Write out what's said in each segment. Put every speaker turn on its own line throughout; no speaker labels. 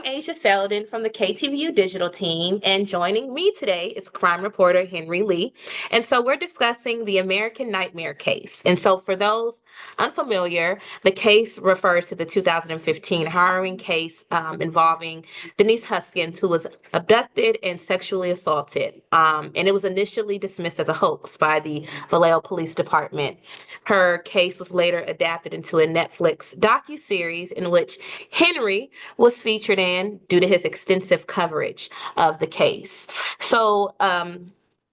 Asia Selden from the KTVU digital team, and joining me today is crime reporter Henry Lee. And so we're discussing the American Nightmare case. And so for those unfamiliar, the case refers to the 2015 harrowing case involving Denise Huskins, who was abducted and sexually assaulted. And it was initially dismissed as a hoax by the Vallejo Police Department. Her case was later adapted into a Netflix docuseries in which Henry was featured in due to his extensive coverage of the case. So,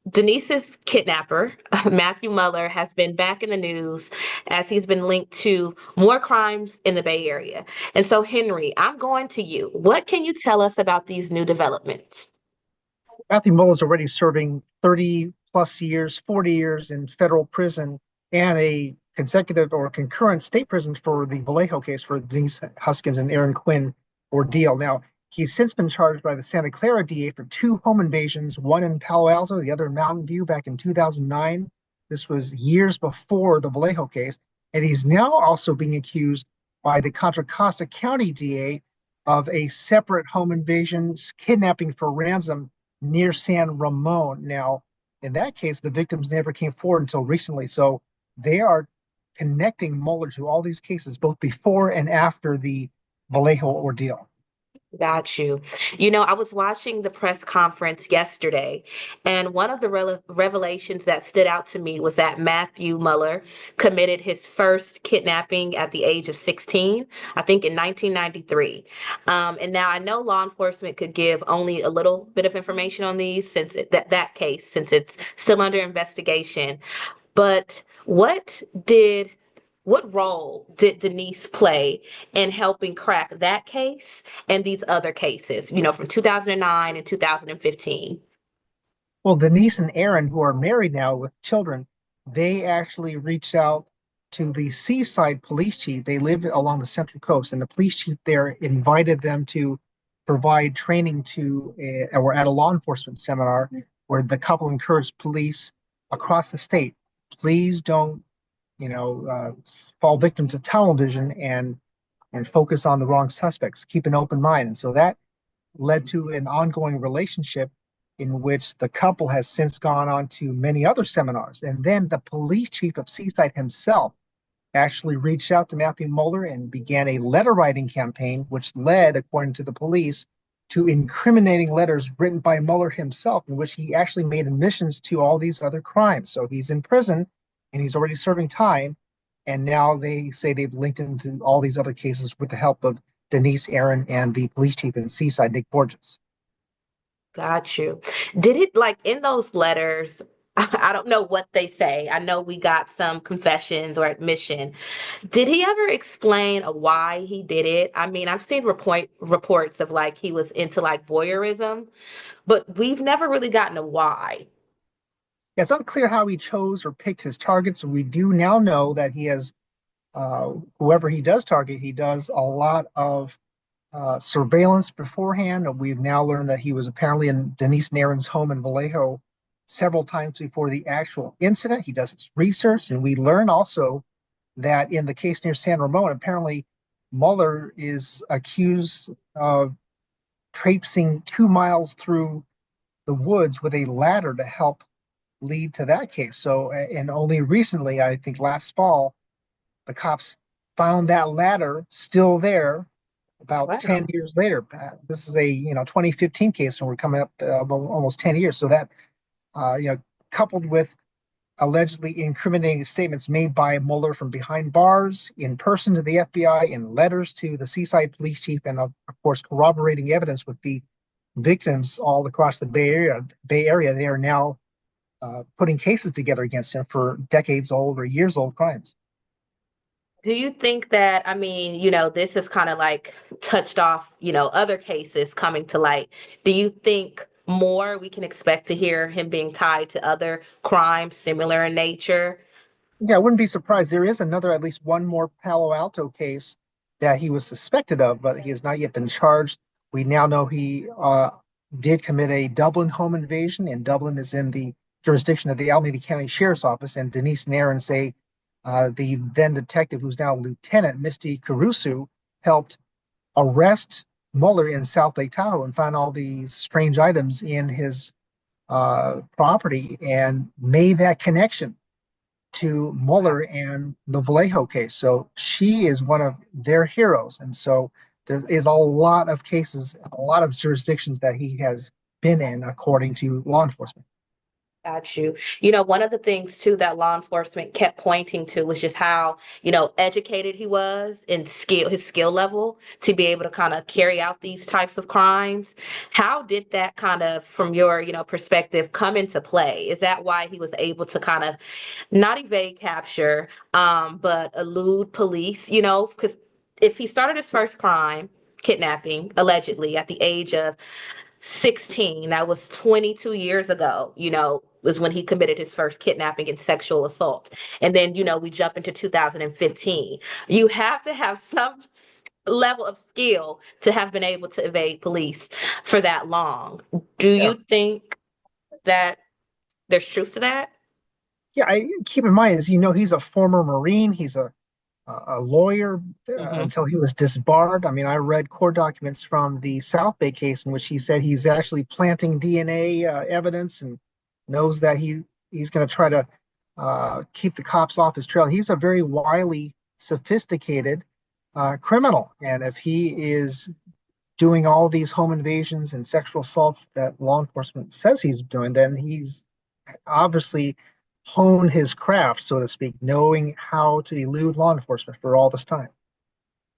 Denise's kidnapper, Matthew Muller, has been back in the news as he's been linked to more crimes in the Bay Area. And so, Henry, I'm going to you. What can you tell us about these new developments?
Matthew Mueller is already serving 30 plus years, 40 years in federal prison and a consecutive or concurrent state prison for the Vallejo case for Denise Huskins and Aaron Quinn ordeal. Now, he's since been charged by the Santa Clara DA for two home invasions, one in Palo Alto, the other in Mountain View back in 2009. This was years before the Vallejo case. And he's now also being accused by the Contra Costa County DA of a separate home invasion, kidnapping for ransom near San Ramon. Now, in that case, the victims never came forward until recently. So they are connecting Mueller to all these cases, both before and after the Vallejo ordeal.
Got you. I was watching the press conference yesterday, and one of the revelations that stood out to me was that Matthew Muller committed his first kidnapping at the age of 16, I think in 1993. And now I know law enforcement could give only a little bit of information on these that case, since it's still under investigation. But what role did Denise play in helping crack that case and these other cases, from 2009 and 2015?
Well, Denise and Aaron, who are married now with children, they actually reached out to the Seaside police chief. They live along the Central Coast, and the police chief there invited them to provide training or at a law enforcement seminar where the couple encouraged police across the state, please don't, fall victim to tunnel vision and focus on the wrong suspects. Keep an open mind. And so that led to an ongoing relationship in which the couple has since gone on to many other seminars. And then the police chief of Seaside himself actually reached out to Matthew Mueller and began a letter writing campaign, which led, according to the police, to incriminating letters written by Mueller himself, in which he actually made admissions to all these other crimes. So he's in prison and he's already serving time. And now they say they've linked him to all these other cases with the help of Denise, Aaron, and the police chief in Seaside, Nick Borges.
Got you. Did it, like, in those letters? I don't know what they say. I know we got some confessions or admission. Did he ever explain why he did it? I mean, I've seen reports of like he was into like voyeurism, but we've never really gotten a why.
Yeah, it's unclear how he chose or picked his targets. We do now know that he has, whoever he does target, he does a lot of surveillance beforehand. We've now learned that he was apparently in Denise and Aaron's home in Vallejo several times before the actual incident. He does his research, and we learn also that in the case near San Ramon, apparently Mueller is accused of traipsing 2 miles through the woods with a ladder to help lead to that case. So, and only recently, I think last fall, the cops found that ladder still there about 10
Wow.
years later. This is a 2015 case, and we're coming up almost 10 years. So that coupled with allegedly incriminating statements made by Mueller from behind bars, in person to the FBI, in letters to the Seaside police chief, and of course corroborating evidence with the victims all across the Bay Area, they are now putting cases together against him for decades old or years old crimes.
Do you think that, I mean, this is kind of like touched off, other cases coming to light. Do you think more we can expect to hear him being tied to other crimes similar in nature?
Yeah, I wouldn't be surprised. There is another, at least one more Palo Alto case that he was suspected of, but he has not yet been charged. We now know he did commit a Dublin home invasion, and Dublin is in the jurisdiction of the Alameda County Sheriff's Office. And Denise and Aaron say the then detective, who's now Lieutenant Misty Caruso, helped arrest Mueller in South Lake Tahoe and found all these strange items in his property and made that connection to
Wow.
Mueller and the Vallejo case. So she is one of their heroes. And so there is a lot of cases, a lot of jurisdictions that he has been in, according to law enforcement.
Got you. One of the things too that law enforcement kept pointing to was just how, educated he was in his skill level to be able to kind of carry out these types of crimes. How did that kind of, from your, perspective, come into play? Is that why he was able to kind of not evade capture, but elude police, because if he started his first crime, kidnapping, allegedly, at the age of 16, that was 22 years ago, was when he committed his first kidnapping and sexual assault. And then, we jump into 2015. You have to have some level of skill to have been able to evade police for that long. Do
Yeah.
you think that there's truth to that?
Yeah. Keep in mind, as you know, he's a former Marine. He's a lawyer
Hmm.
until he was disbarred. I mean, I read court documents from the South Bay case in which he said he's actually planting DNA evidence and knows that he's going to try to keep the cops off his trail. He's a very wily, sophisticated criminal, and if he is doing all these home invasions and sexual assaults that law enforcement says he's doing, then he's obviously honed his craft, so to speak, knowing how to elude law enforcement for all this time.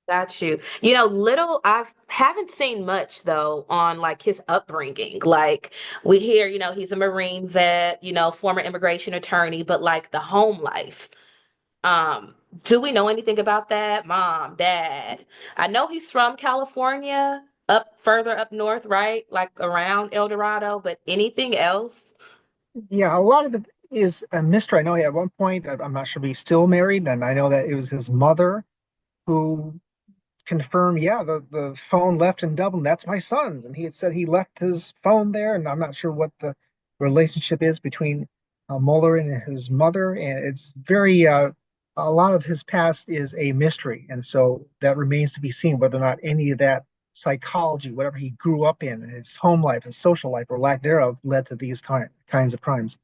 Got you. Little, I haven't seen much though on like his upbringing. Like we hear, he's a Marine vet, former immigration attorney, but like the home life. Um, do we know anything about that? Mom, dad. I know he's from California, up further up north, right? Like around El Dorado, but anything else?
Yeah, a lot of it is a mystery. I know at one point, I'm not sure if he's still married, and I know that it was his mother who confirmed, yeah, the phone left in Dublin. That's my son's, and he had said he left his phone there, and I'm not sure what the relationship is between Mueller and his mother, and it's very a lot of his past is a mystery, and so that remains to be seen whether or not any of that psychology, whatever he grew up in, his home life, his social life, or lack thereof, led to these kinds of crimes.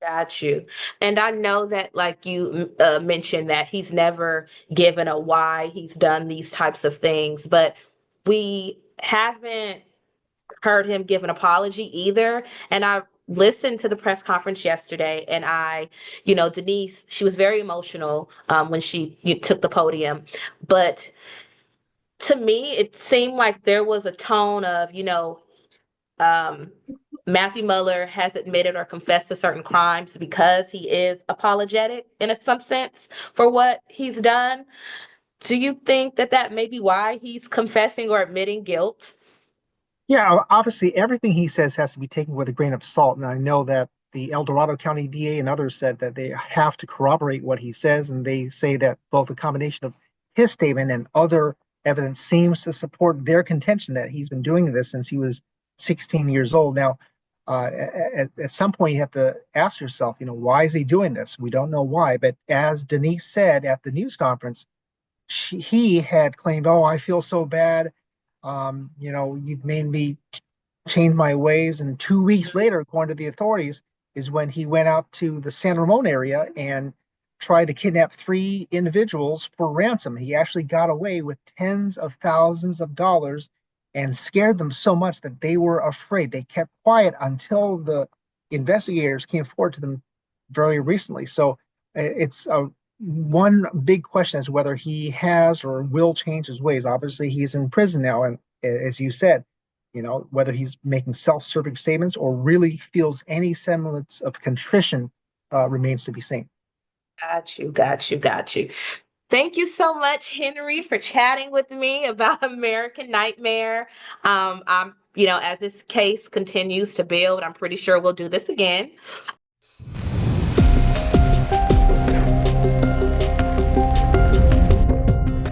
Got you. And I know that, like you mentioned, that he's never given a why he's done these types of things, but we haven't heard him give an apology either. And I listened to the press conference yesterday, and Denise, she was very emotional when she took the podium. But to me, it seemed like there was a tone of, um, Matthew Mueller has admitted or confessed to certain crimes because he is apologetic in some sense for what he's done. Do you think that that may be why he's confessing or admitting guilt?
Yeah, obviously everything he says has to be taken with a grain of salt. And I know that the El Dorado County DA and others said that they have to corroborate what he says. And they say that both a combination of his statement and other evidence seems to support their contention that he's been doing this since he was 16 years old. Now, at some point, you have to ask yourself, why is he doing this? We don't know why. But as Denise said at the news conference, he had claimed, "Oh, I feel so bad. You've made me change my ways." And 2 weeks later, according to the authorities, is when he went out to the San Ramon area and tried to kidnap three individuals for ransom. He actually got away with tens of thousands of dollars and scared them so much that they were afraid. They kept quiet until the investigators came forward to them very recently. So it's a one big question as to whether he has or will change his ways. Obviously, he's in prison now, and as you said, whether he's making self-serving statements or really feels any semblance of contrition remains to be seen.
Got you, got you, got you. Thank you so much, Henry, for chatting with me about American Nightmare. As this case continues to build, I'm pretty sure we'll do this again.